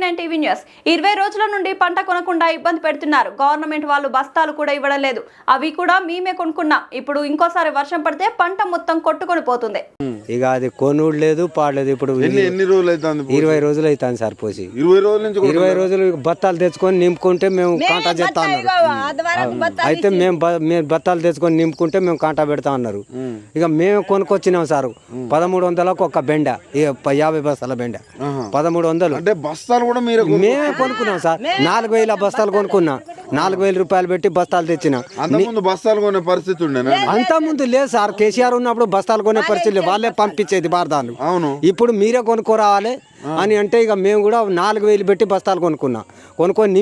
9 TV news 20 రోజుల నుండి పంట కొనకుండా ఇబ్బంది పెడుతున్నారు. గవర్నమెంట్ వాళ్ళు బస్తాలు కూడా ఇవ్వడం లేదు. అవి కూడా మేమే కొనుక్కున్నాం. ఇప్పుడు ఇంకోసారి వర్షం పడితే పంట మొత్తం కొట్టుకొని పోతుంది. ఇక అది కొనుడు లేదు పాడలేదు. ఇప్పుడు ఎన్ని రోజులు అవుతుంది? 20 రోజులు అవుతుంది సార్ పోసి. 20 రోజుల నుంచి 20 రోజులు బత్తాలు తెచ్చుకొని నింపుకుంటే మేము కాంటా చేస్తా అన్నారు. అయితే మేము బత్తాలు తెచ్చుకొని నింపుకుంటే మేము కాంటా పెడతా అన్నారు. ఇక మేము కొనుక్కొచ్చినాం సార్. 1300కు ఒక బెండ, 50 బస్తాల బెండ 1300. అంటే బస్తాలు కూడా మేమే కొనుక్కున్నాం సార్. 4000 బస్తాలు కొనుక్కున్నా. 4000 రూపాయలు పెట్టి బస్తాలు తెచ్చినా. అంతకుముందు బస్తాలు కొనే పరిస్థితి ఉండేనా? అంత ముందు లేదు సార్. కేసీఆర్ ఉన్నప్పుడు బస్తాలు కొనే పరిస్థితి లేదు. వాళ్ళే పంపించేది భారతాలు. అవును. ఇప్పుడు మీరే కొనుక్కోరావాలి అని అంటే ఇక మేము కూడా 4000 పెట్టి బస్తాలు కొనుక్కొని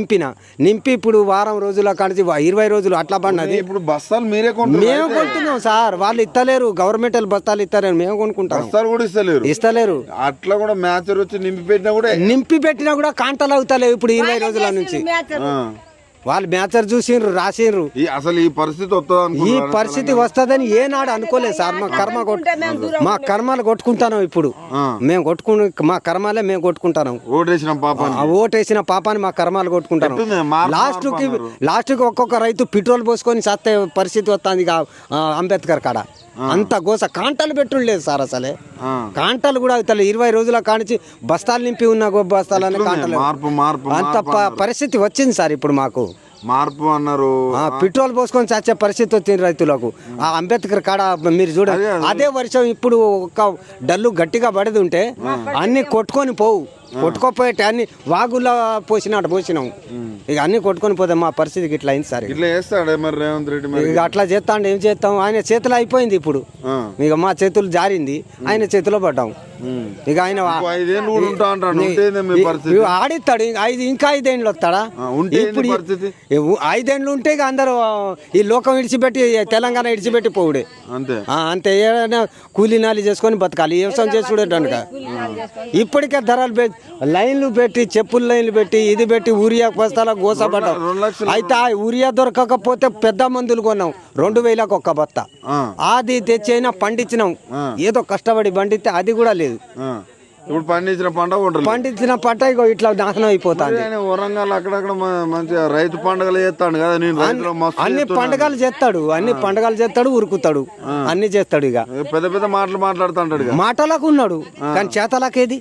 నింపి ఇప్పుడు వారం రోజుల కానించి 20 రోజులు అట్లా పడినది. ఇప్పుడు బస్తాలు మీరే మేము కొంటున్నాం సార్. వాళ్ళు ఇస్తలేరు. గవర్నమెంట్ బస్తాలు ఇస్తలేరు. మేము కొనుక్కుంటాం. బస్తాలు కూడా ఇస్తలేరు. అట్లా కూడా మ్యాచర్ వచ్చి నింపి పెట్టినా కూడా కాంటలు అవుతలేవు ఇప్పుడు 20 రోజుల నుంచి. వాళ్ళు మ్యాచర్ చూసిండ్రు, రాసిండ్రు. అసలు ఈ పరిస్థితి ఈ పరిస్థితి వస్తుందని ఏనాడు అనుకోలేదు సార్. మా కర్మలు కొట్టుకుంటాను ఇప్పుడు. మేము మా కర్మాలే మేము కొట్టుకుంటాను. ఓటేసిన పాపాన్ని మా కర్మాలు కొట్టుకుంటాను. లాస్ట్ కి ఒక్కొక్క రైతు పెట్రోల్ పోసుకొని సత్తే పరిస్థితి వస్తుంది అంబేద్కర్ కాడ. అంత గోస. కాంటలు పెట్టులేదు సార్. అసలే కాంటలు కూడా అవుతాయి. 20 రోజుల కానించి బస్తాలు నింపి ఉన్న బస్తాలని కాంటలు. అంత పరిస్థితి వచ్చింది సార్ ఇప్పుడు మాకు. మార్పు అన్నారు. పెట్రోల్ పోసుకొని చచ్చే పరిస్థితి వచ్చింది రైతులకు. ఆ అంబేద్కర్ కాడ మీరు చూడండి. అదే వర్షం ఇప్పుడు ఒక డల్లు గట్టిగా పడది ఉంటే అన్ని కొట్టుకొని పోవు. కొట్టుకోపోయేట అన్ని వాగుల్లో పోసినాం. ఇక అన్ని కొట్టుకొని పోతే మా పరిస్థితికి ఇట్లా అయింది సార్. ఇట్లా చేస్తాడు మరి రేవంత్ రెడ్డి. ఇక అట్లా చేస్తాండి ఏం చేస్తాం. ఆయన చేతిలో అయిపోయింది ఇప్పుడు. ఇక మా చేతులు జారింది, ఆయన చేతిలో పడ్డాం. ఇక ఆయన ఆడిస్తాడు. ఇంకా 5 ఏళ్ళు వస్తాడా? ఇప్పుడు 5 ఏళ్ళు ఉంటే ఇక అందరూ ఈ లోకం విడిచిపెట్టి తెలంగాణ విడిచిపెట్టి పోవుడే. అంతే. ఏదైనా కూలీనాలి చేసుకొని బతకాలి. వ్యవసాయం చేసుకుంటే ఇప్పటికే ధరలు లైన్లు పెట్టి, చెప్పుల లైన్లు పెట్టి, ఇది పెట్టి ఊరియా బస్తాల గోసపడ్డాం. అయితే ఆ ఊరియా దొరకకపోతే పెద్ద మందులు కొన్నాం. 2000కు ఒక్క బత్త. అది తెచ్చి అయినా పండించినాం. ఏదో కష్టపడి పండితే అది కూడా లేదు. ఇప్పుడు పండించిన పంట ఇగో ఇట్లా నాశనం అయిపోతుంది. వరంగల్ అక్కడక్కడ మంచిగా రైతు పండుగలు చేస్తాడు కదా. అన్ని పండుగలు చేస్తాడు, ఉరుకుతాడు, అన్ని చేస్తాడు. ఇక పెద్ద పెద్ద మాటలు మాట్లాడుతుంటాడు. మాటలకు ఉన్నాడు కానీ చేతలకేది.